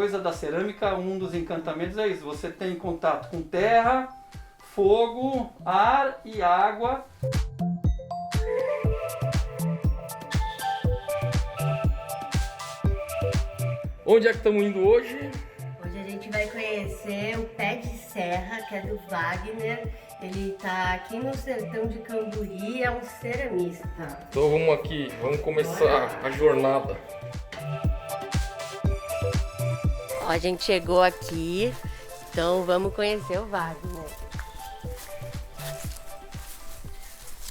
coisa da cerâmica, um dos encantamentos é isso. Você tem contato com terra, fogo, ar e água. Onde é que estamos indo hoje? Hoje a gente vai conhecer o Pé de Serra, que é do Wagner. Ele tá aqui no sertão de Camburi, é um ceramista. Então vamos aqui, vamos começar a jornada. Ó, a gente chegou aqui, então vamos conhecer o Wagner.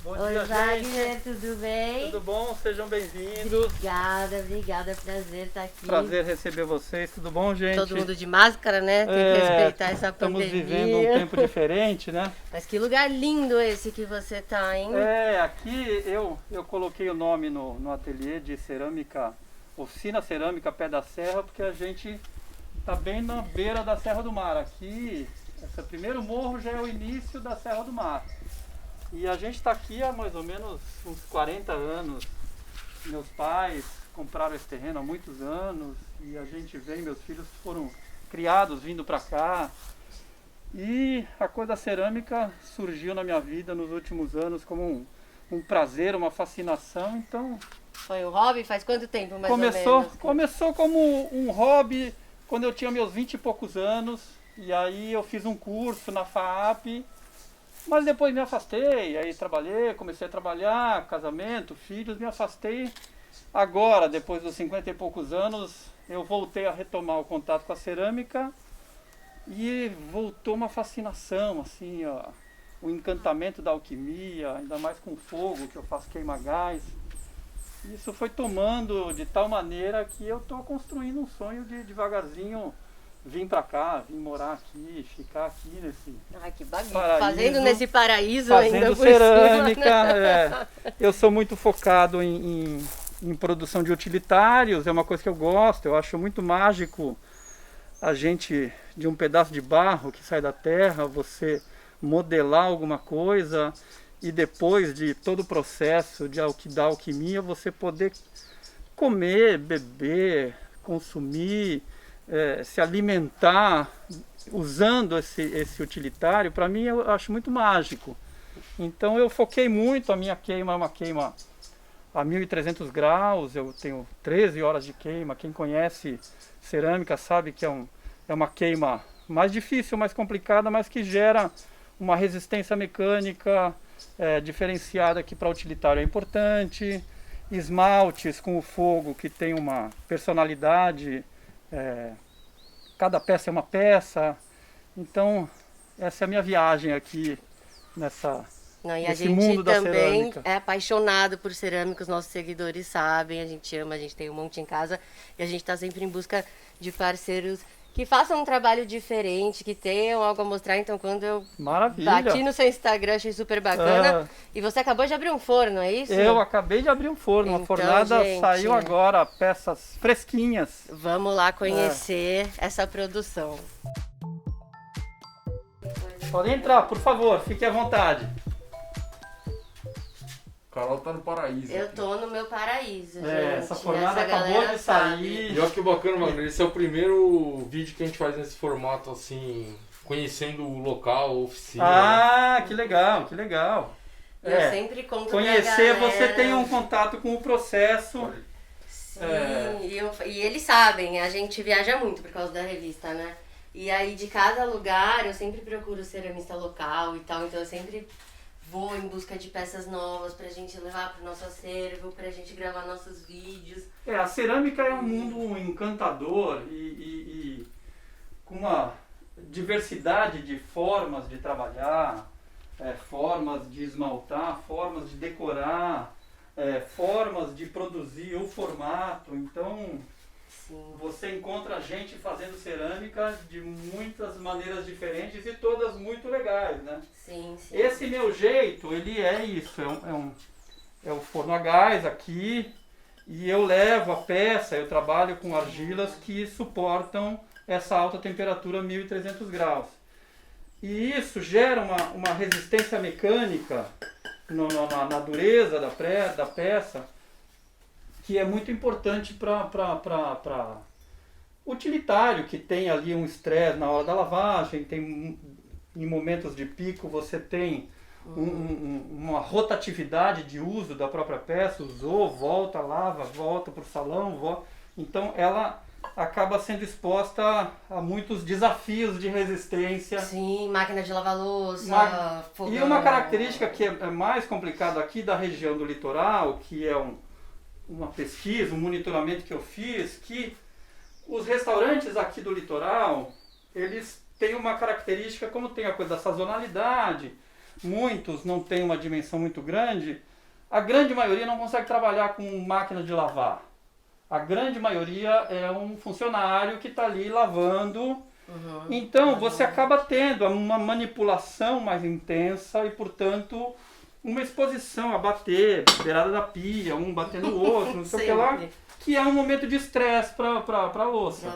Bom Oi, dia, Wagner, gente. tudo bem? Tudo bom? Sejam bem-vindos. Obrigada, prazer estar aqui. Prazer receber vocês. Tudo bom, gente? Todo mundo de máscara, né? Tem que respeitar essa estamos pandemia. vivendo um tempo diferente, né? Mas que lugar lindo esse que você tá, hein? Aqui eu coloquei o nome no ateliê de cerâmica, Oficina Cerâmica Pé da Serra, porque a gente tá bem na beira da Serra do Mar. Aqui, esse primeiro morro já é o início da Serra do Mar. E a gente está aqui há mais ou menos uns 40 anos. Meus pais compraram esse terreno há muitos anos e a gente vem, meus filhos foram criados vindo para cá. E a coisa da cerâmica surgiu na minha vida nos últimos anos como um prazer, uma fascinação. Então Foi um hobby? Faz quanto tempo, mais ou menos? começou como um hobby quando eu tinha meus 20 e poucos anos. E aí eu fiz um curso na FAAP. Mas depois me afastei, aí comecei a trabalhar, casamento, filhos, me afastei. Agora, depois dos 50 e poucos anos, eu voltei a retomar o contato com a cerâmica e voltou uma fascinação, assim, ó, o encantamento da alquimia, ainda mais com fogo, que eu faço queima-gás. Isso foi tomando de tal maneira que eu estou construindo um sonho de devagarzinho vim pra cá, vim morar aqui, ficar aqui nesse Ai, que bagunça. paraíso. Fazendo nesse paraíso ainda Fazendo por cerâmica. cima, né? Eu sou muito focado em produção de utilitários, é uma coisa que eu gosto, eu acho muito mágico a gente, de um pedaço de barro que sai da terra, você modelar alguma coisa e depois de todo o processo da alquimia, você poder comer, beber, consumir, se alimentar usando esse utilitário. Para mim eu acho muito mágico. Então eu foquei muito, a minha queima é uma queima a 1300 graus, eu tenho 13 horas de queima. Quem conhece cerâmica sabe que é uma queima mais difícil, mais complicada, mas que gera uma resistência mecânica diferenciada, que para utilitário é importante. Esmaltes com o fogo que tem uma personalidade. Cada peça é uma peça. Então essa é a minha viagem aqui nesse mundo da cerâmica. A gente também é apaixonado por cerâmica, os nossos seguidores sabem, a gente ama, a gente tem um monte em casa e a gente está sempre em busca de parceiros que façam um trabalho diferente, que tenham algo a mostrar. Então quando eu bati no seu Instagram, achei super bacana. E você acabou de abrir um forno, é isso? Eu acabei de abrir um forno, uma fornada, gente, saiu agora, peças fresquinhas. Vamos lá conhecer essa produção. Podem entrar, por favor, fique à vontade. Carol tá no paraíso. Eu tô no meu paraíso, gente. Essa fornada acabou de sair. E olha que bacana, Wagner. Esse é o primeiro vídeo que a gente faz nesse formato, assim, conhecendo o local, a oficina. Ah, que legal, que legal. Eu sempre conto conhecer, você tem um contato com o processo. Sim, e eles sabem, a gente viaja muito por causa da revista, né? E aí de cada lugar eu sempre procuro ceramista local e tal, então eu sempre vou em busca de peças novas pra gente levar pro nosso acervo, pra gente gravar nossos vídeos. A cerâmica é um mundo encantador e com uma diversidade de formas de trabalhar, formas de esmaltar, formas de decorar, formas de produzir o formato. Então Sim. Você encontra gente fazendo cerâmica de muitas maneiras diferentes e todas muito legais, né? Sim, sim. Esse meu jeito, ele é isso, é o forno a gás aqui, e eu levo a peça, eu trabalho com argilas que suportam essa alta temperatura 1300 graus. E isso gera uma resistência mecânica na dureza da peça, que é muito importante para utilitário, que tem ali um estresse na hora da lavagem, em momentos de pico você tem uma rotatividade de uso da própria peça, usou, volta, lava, volta para o salão, volta. Então ela acaba sendo exposta a muitos desafios de resistência. Sim, máquina de lavar louça, fogão. E uma característica que é mais complicada aqui da região do litoral, que é uma pesquisa, um monitoramento que eu fiz, que os restaurantes aqui do litoral, eles têm uma característica, como tem a coisa da sazonalidade, muitos não têm uma dimensão muito grande, a grande maioria não consegue trabalhar com máquina de lavar. A grande maioria é um funcionário que está ali lavando. Então você acaba tendo uma manipulação mais intensa e, portanto, uma exposição a bater, beirada da pia, um batendo no outro, não sei o que lá, que é um momento de estresse para a louça.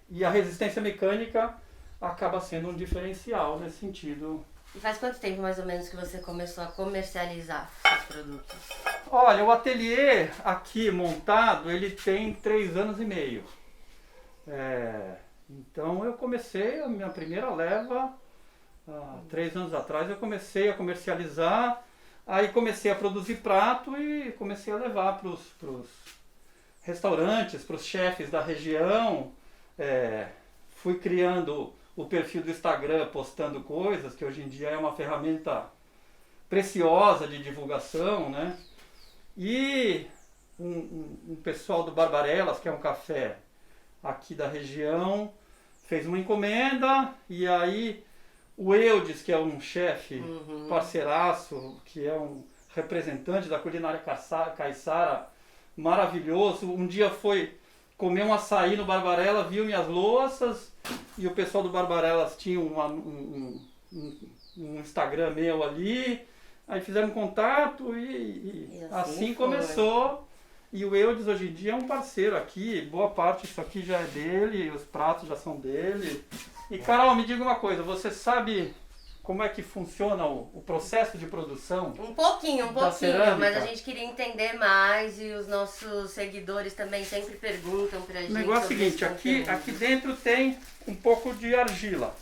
E a resistência mecânica acaba sendo um diferencial nesse sentido. E faz quanto tempo mais ou menos que você começou a comercializar seus produtos? Olha, o ateliê aqui montado, ele tem 3 anos e meio. Então eu comecei a minha primeira leva, 3 anos atrás eu comecei a comercializar, aí comecei a produzir prato e comecei a levar para os restaurantes, para os chefes da região. Fui criando o perfil do Instagram, postando coisas, que hoje em dia é uma ferramenta preciosa de divulgação, né? E um pessoal do Barbarelas, que é um café aqui da região, fez uma encomenda, e aí o Eudes, que é um chefe parceiraço, que é um representante da culinária caiçara, maravilhoso, um dia foi comer um açaí no Barbarella, viu minhas louças, e o pessoal do Barbarelas tinha um Instagram meu ali, aí fizeram contato e assim começou. E o Eudes hoje em dia é um parceiro aqui, boa parte disso aqui já é dele, os pratos já são dele. E Carol, me diga uma coisa, você sabe como é que funciona o processo de produção? Um pouquinho, cerâmica? Mas a gente queria entender mais e os nossos seguidores também sempre perguntam pra gente. O negócio é o seguinte, aqui dentro tem um pouco de argila.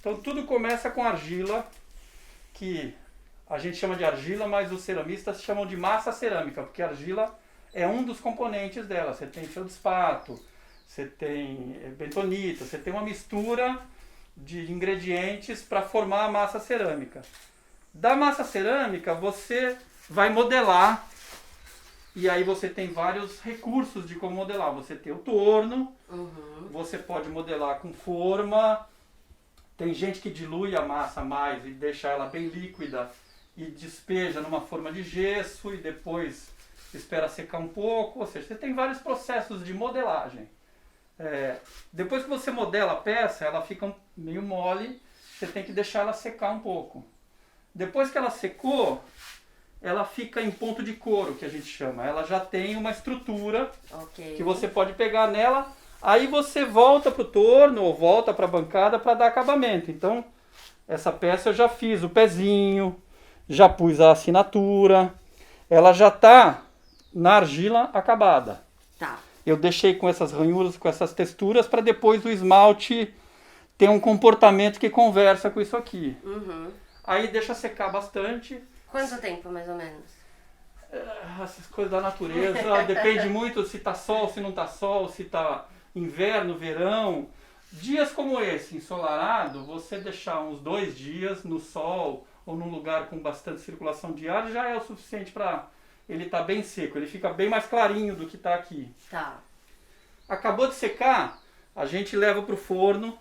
Então tudo começa com argila, que a gente chama de argila, mas os ceramistas chamam de massa cerâmica, porque a argila é um dos componentes dela. Você tem feldspato, você tem bentonita, você tem uma mistura de ingredientes para formar a massa cerâmica. Da massa cerâmica você vai modelar, e aí você tem vários recursos de como modelar. Você tem o torno, você pode modelar com forma, tem gente que dilui a massa mais e deixa ela bem líquida e despeja numa forma de gesso e depois espera secar um pouco, ou seja, você tem vários processos de modelagem. Depois que você modela a peça, ela fica meio mole, você tem que deixar ela secar um pouco. Depois que ela secou, ela fica em ponto de couro, que a gente chama. Ela já tem uma estrutura que você pode pegar nela, aí você volta para o torno ou volta para a bancada para dar acabamento. Então, essa peça eu já fiz o pezinho, já pus a assinatura, ela já está na argila acabada. Tá. Eu deixei com essas ranhuras, com essas texturas, para depois o esmalte ter um comportamento que conversa com isso aqui. Aí deixa secar bastante. Quanto tempo, mais ou menos? Essas coisas da natureza, depende muito se tá sol, se não tá sol, se tá inverno, verão. Dias como esse, ensolarado, você deixar uns 2 dias no sol ou num lugar com bastante circulação de ar já é o suficiente para ele estar bem seco. Ele fica bem mais clarinho do que está aqui. Tá. Acabou de secar, a gente leva para o forno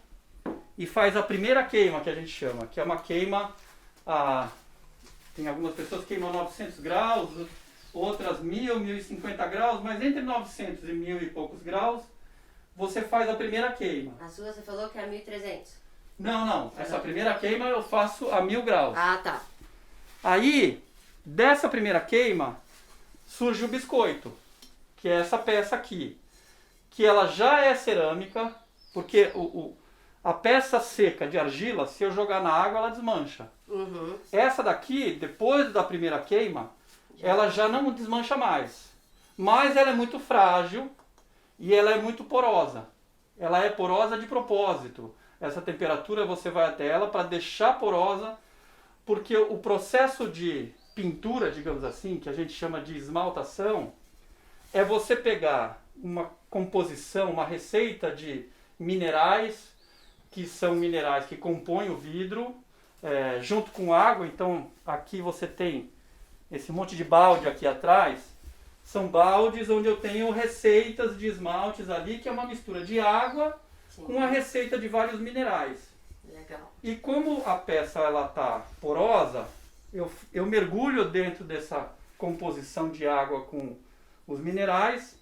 e faz a primeira queima, que a gente chama, que é uma queima tem algumas pessoas que queimam 900 graus, outras 1000, 1050 graus, mas entre 900 e 1000 e poucos graus, você faz a primeira queima. A sua você falou que é 1300? Não. Essa primeira queima eu faço a 1000 graus. Ah, tá. Aí, dessa primeira queima, surge o biscoito, que é essa peça aqui, que ela já é cerâmica, porque a peça seca de argila, se eu jogar na água, ela desmancha. Essa daqui, depois da primeira queima, ela já não desmancha mais. Mas ela é muito frágil e ela é muito porosa. Ela é porosa de propósito. Essa temperatura você vai até ela para deixar porosa, porque o processo de pintura, digamos assim, que a gente chama de esmaltação, é você pegar uma composição, uma receita de minerais, que são minerais que compõem o vidro, junto com água. Então aqui você tem esse monte de balde aqui atrás, são baldes onde eu tenho receitas de esmaltes ali, que é uma mistura de água com a receita de vários minerais. Legal. E como a peça ela tá porosa, eu mergulho dentro dessa composição de água com os minerais,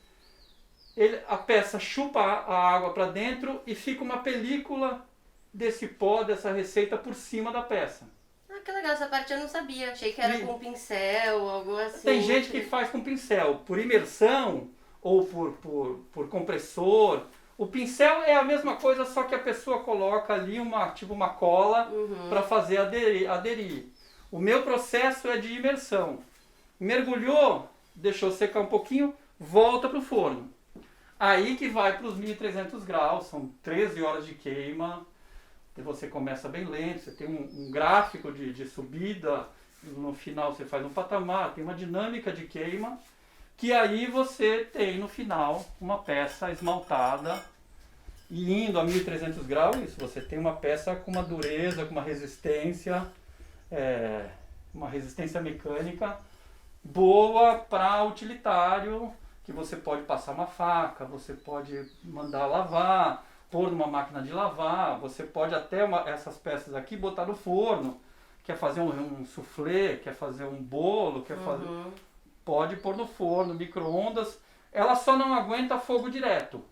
a peça chupa a água para dentro e fica uma película desse pó, dessa receita por cima da peça. Ah, que legal, essa parte eu não sabia. Achei que era com pincel, algo assim. Tem gente que faz com pincel, por imersão ou por compressor. O pincel é a mesma coisa, só que a pessoa coloca ali uma cola para fazer aderir. O meu processo é de imersão. Mergulhou, deixou secar um pouquinho, volta para o forno. Aí que vai para os 1300 graus, são 13 horas de queima. Você começa bem lento, você tem um gráfico de subida, no final você faz um patamar, tem uma dinâmica de queima, que aí você tem no final uma peça esmaltada. E indo a 1300 graus, isso, você tem uma peça com uma dureza, com uma resistência mecânica boa para utilitário, que você pode passar uma faca, você pode mandar lavar, pôr numa máquina de lavar, você pode até essas peças aqui botar no forno, quer fazer um soufflé, quer fazer um bolo, pode pôr no forno, micro-ondas. Ela só não aguenta fogo direto,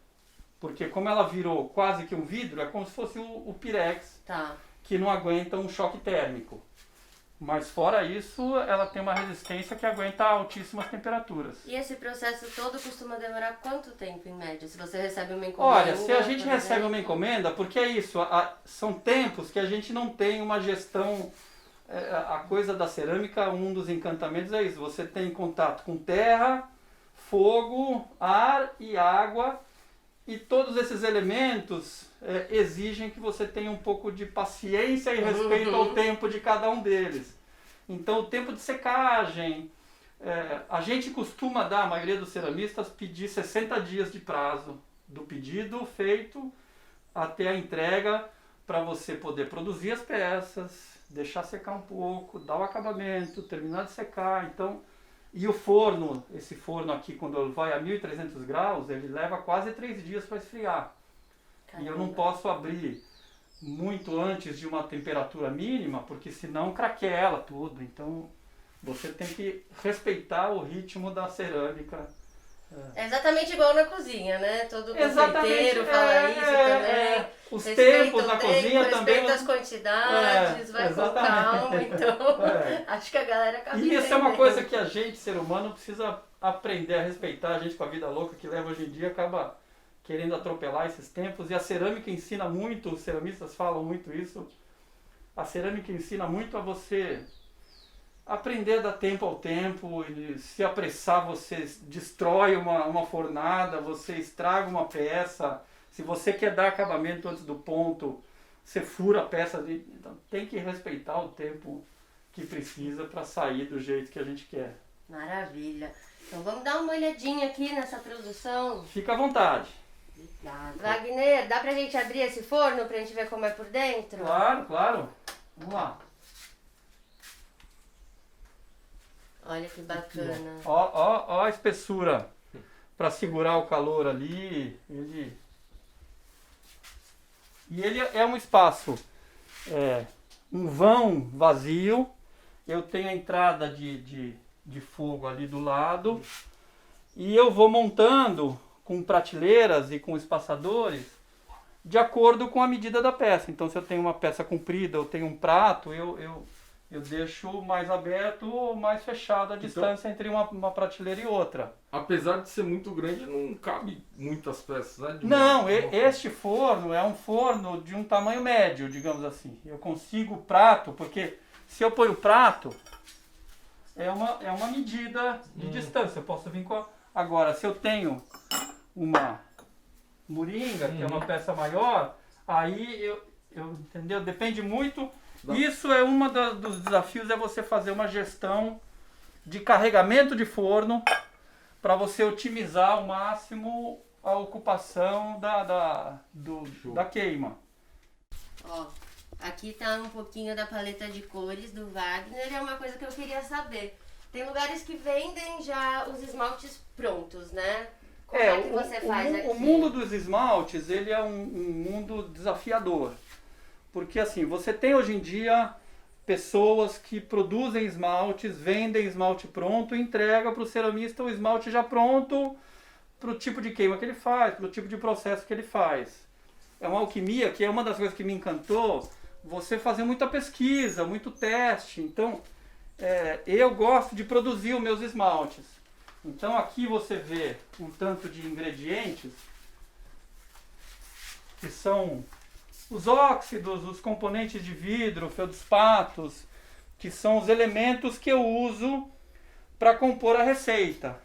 porque como ela virou quase que um vidro, é como se fosse o Pirex, que não aguenta um choque térmico. Mas fora isso, ela tem uma resistência que aguenta altíssimas temperaturas. E esse processo todo costuma demorar quanto tempo em média? Se você recebe uma encomenda? Olha, se a gente recebe uma encomenda, porque é isso, são tempos que a gente não tem uma gestão. A coisa da cerâmica, um dos encantamentos é isso. Você tem contato com terra, fogo, ar e água. E todos esses elementos exigem que você tenha um pouco de paciência e respeito ao tempo de cada um deles. Então o tempo de secagem, a gente costuma dar, a maioria dos ceramistas, pedir 60 dias de prazo do pedido feito até a entrega, para você poder produzir as peças, deixar secar um pouco, dar o acabamento, terminar de secar. Então, e o forno, esse forno aqui, quando vai a 1300 graus, ele leva quase 3 dias para esfriar. Caramba. E eu não posso abrir muito antes de uma temperatura mínima, porque senão craquela tudo. Então, você tem que respeitar o ritmo da cerâmica. É exatamente igual na cozinha, né? Todo confeiteiro fala isso também. Os tempos na cozinha também. Respeita as quantidades, vai com calma. Então, acho que a galera acaba E isso é uma coisa que a gente, ser humano, precisa aprender a respeitar. A gente com a vida louca que leva hoje em dia acaba querendo atropelar esses tempos. E a cerâmica ensina muito, os ceramistas falam muito isso. A cerâmica ensina muito a você aprender a dar tempo ao tempo, e se apressar você destrói uma fornada, você estraga uma peça. Se você quer dar acabamento antes do ponto, você fura a peça. Então tem que respeitar o tempo que precisa para sair do jeito que a gente quer. Maravilha. Então vamos dar uma olhadinha aqui nessa produção. Fica à vontade. Obrigada. Wagner, dá pra gente abrir esse forno pra gente ver como é por dentro? Claro, claro. Vamos lá. Olha que bacana. Ó a espessura para segurar o calor ali. E ele é um espaço, um vão vazio. Eu tenho a entrada de fogo ali do lado. E eu vou montando com prateleiras e com espaçadores de acordo com a medida da peça. Então, se eu tenho uma peça comprida, eu tenho um prato, eu deixo mais aberto ou mais fechado a distância entre uma prateleira e outra. Apesar de ser muito grande, não cabe muitas peças, né? Não, este forno é um forno de um tamanho médio, digamos assim. Eu consigo prato, porque se eu ponho prato, é uma medida de distância. Eu posso vir com Agora, se eu tenho uma moringa, que é uma peça maior, aí entendeu? Depende muito. Isso é dos desafios, é você fazer uma gestão de carregamento de forno para você otimizar ao máximo a ocupação da queima. Ó, aqui tá um pouquinho da paleta de cores do Wagner, é uma coisa que eu queria saber. Tem lugares que vendem já os esmaltes prontos, né? Como é que você faz aqui? O mundo dos esmaltes, ele é um mundo desafiador. Porque assim, você tem hoje em dia pessoas que produzem esmaltes, vendem esmalte pronto e entrega para o ceramista o esmalte já pronto para o tipo de queima que ele faz, para o tipo de processo que ele faz. É uma alquimia que é uma das coisas que me encantou, você fazer muita pesquisa, muito teste. Então, eu gosto de produzir os meus esmaltes. Então aqui você vê um tanto de ingredientes que são os óxidos, os componentes de vidro, feldspatos, que são os elementos que eu uso para compor a receita.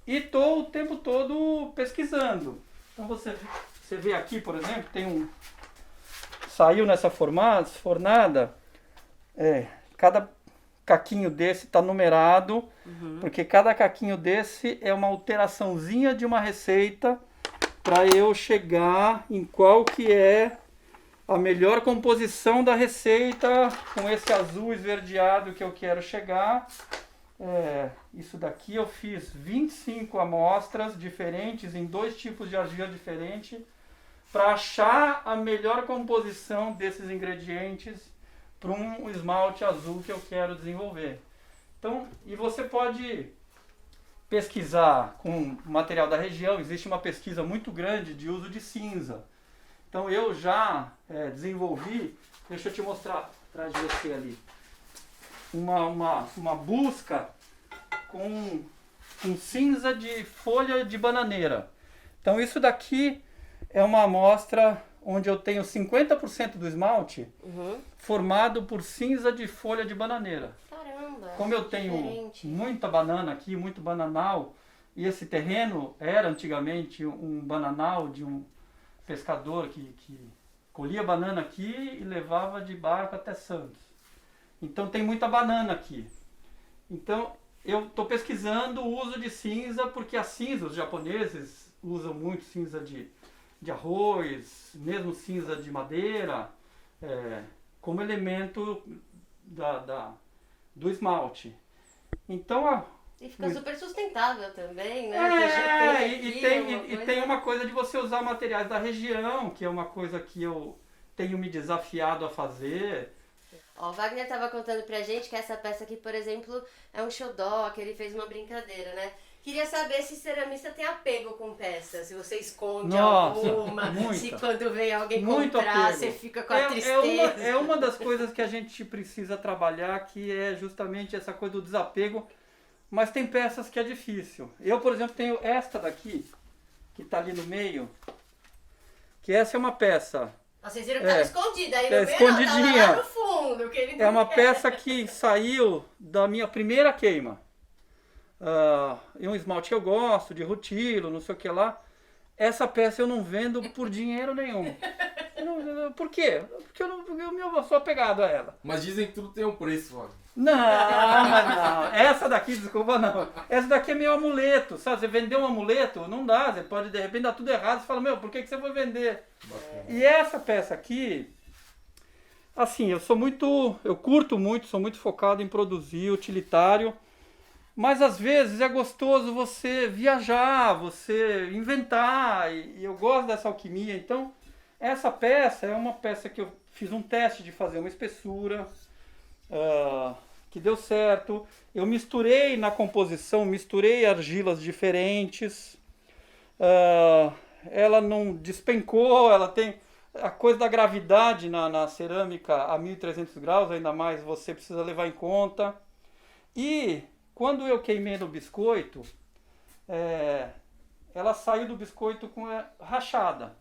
E estou o tempo todo pesquisando. Então você vê aqui, por exemplo, saiu nessa fornada, cada caquinho desse está numerado, porque cada caquinho desse é uma alteraçãozinha de uma receita para eu chegar em qual que é a melhor composição da receita com esse azul esverdeado que eu quero chegar. Isso daqui eu fiz 25 amostras diferentes em 2 tipos de argila diferentes para achar a melhor composição desses ingredientes para um esmalte azul que eu quero desenvolver. Então, e você pode pesquisar com material da região, existe uma pesquisa muito grande de uso de cinza. Então eu já desenvolvi, deixa eu te mostrar atrás de você ali, uma busca com cinza de folha de bananeira. Então isso daqui é uma amostra onde eu tenho 50% do esmalte formado por cinza de folha de bananeira. Caramba! Como eu tenho muita banana aqui, muito bananal, e esse terreno era antigamente um bananal de um pescador que colhia banana aqui e levava de barco até Santos. Então tem muita banana aqui. Então eu estou pesquisando o uso de cinza, porque a cinza, os japoneses usam muito cinza de arroz, mesmo cinza de madeira, como elemento do esmalte. Então e fica super sustentável também, né? E tem uma coisa de você usar materiais da região, que é uma coisa que eu tenho me desafiado a fazer. Ó, o Wagner estava contando pra gente que essa peça aqui, por exemplo, é um xodó, que ele fez uma brincadeira, né? Queria saber se ceramista tem apego com peça, se você esconde alguma, se quando vem alguém comprar, você fica com a tristeza. É uma das coisas que a gente precisa trabalhar, que é justamente essa coisa do desapego. Mas tem peças que é difícil. Eu, por exemplo, tenho esta daqui, que está ali no meio, que essa é uma peça. Vocês viram que estava escondida aí no meio, escondidinha. Não, lá no fundo. Que ele é uma peça que saiu da minha primeira queima. É um esmalte que eu gosto, de rutilo, não sei o que lá. Essa peça eu não vendo por dinheiro nenhum. Por quê? Porque eu sou apegado a ela. Mas dizem que tudo tem um preço, mano. Não. Essa daqui, desculpa, não. Essa daqui é meu amuleto, sabe? Você vender um amuleto, não dá. Você pode, de repente, dar tudo errado. Você fala, por que você foi vender? E essa peça aqui, assim, eu curto muito, sou muito focado em produzir utilitário. Mas, às vezes, é gostoso você viajar, você inventar. E eu gosto dessa alquimia. Então, essa peça é uma peça que eu fiz um teste de fazer uma espessura. Que deu certo. Eu misturei na composição, argilas diferentes. Ela não despencou, ela tem a coisa da gravidade na cerâmica a 1300 graus, ainda mais você precisa levar em conta. E quando eu queimei no biscoito, ela saiu do biscoito com rachada.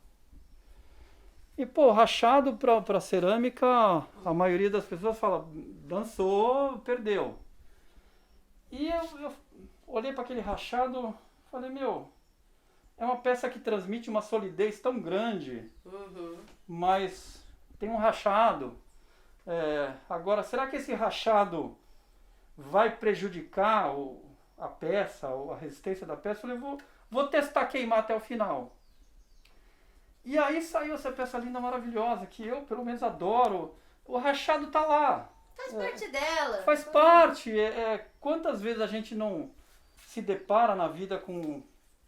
E, rachado para cerâmica, a maioria das pessoas fala, dançou, perdeu. E eu olhei para aquele rachado, falei, é uma peça que transmite uma solidez tão grande, Uhum. mas tem um rachado. Agora, será que esse rachado vai prejudicar a peça, ou a resistência da peça? Eu falei, vou testar queimar até o final. E aí saiu essa peça linda, maravilhosa, que eu pelo menos adoro. O rachado tá lá. Faz parte dela. Faz parte. Quantas vezes a gente não se depara na vida com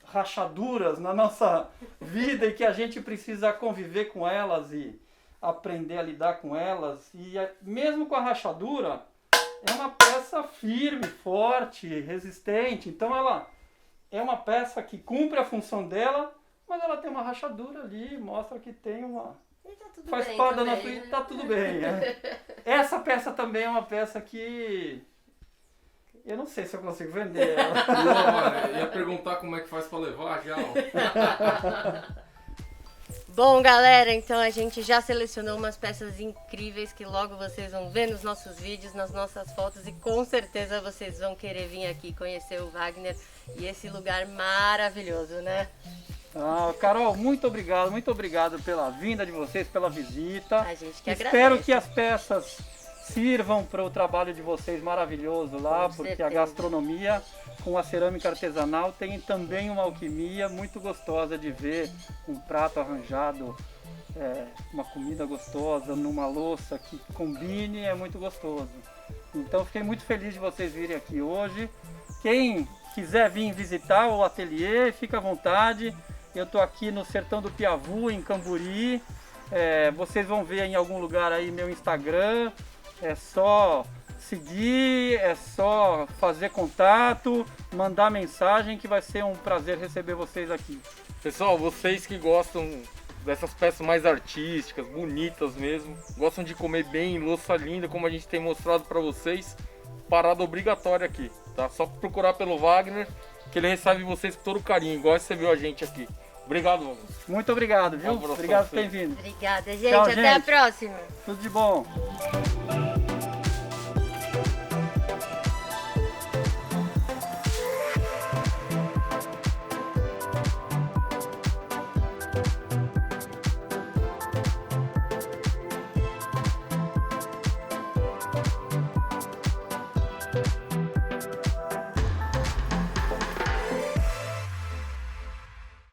rachaduras na nossa vida e que a gente precisa conviver com elas e aprender a lidar com elas. E mesmo com a rachadura, é uma peça firme, forte, resistente. Então ela é uma peça que cumpre a função dela, mas ela tem uma rachadura ali, mostra que tem uma... E tá tudo Faz bem parte da também, nossa vida, né? tá tudo bem. Essa peça também é uma peça que... Eu não sei se eu consigo vender ela. Não, mano, ia perguntar como é que faz pra levar já, ó. Bom, galera, então a gente já selecionou umas peças incríveis que logo vocês vão ver nos nossos vídeos, nas nossas fotos, e com certeza vocês vão querer vir aqui conhecer o Wagner e esse lugar maravilhoso, né? Carol, muito obrigado pela vinda de vocês, pela visita. A gente que Espero agradece. que as peças sirvam para o trabalho de vocês maravilhoso lá, Com porque certeza. a gastronomia com a cerâmica artesanal tem também uma alquimia muito gostosa de ver um prato arranjado, uma comida gostosa numa louça que combine, é muito gostoso. Então fiquei muito feliz de vocês virem aqui hoje. Quem quiser vir visitar o ateliê, fica à vontade. Eu estou aqui no Sertão do Piavu, em Camburi. Vocês vão ver em algum lugar aí meu Instagram. É só seguir, é só fazer contato, mandar mensagem, que vai ser um prazer receber vocês aqui. Pessoal, vocês que gostam dessas peças mais artísticas, bonitas mesmo, gostam de comer bem, louça linda, como a gente tem mostrado para vocês, parada obrigatória aqui, tá? Só procurar pelo Wagner, que ele recebe vocês com todo carinho, igual você viu a gente aqui. Obrigado, Wagner. Muito obrigado, viu? Um abraço Obrigado por pra terem vindo. Obrigada, gente. Tchau, Até a gente. próxima. Tudo de bom.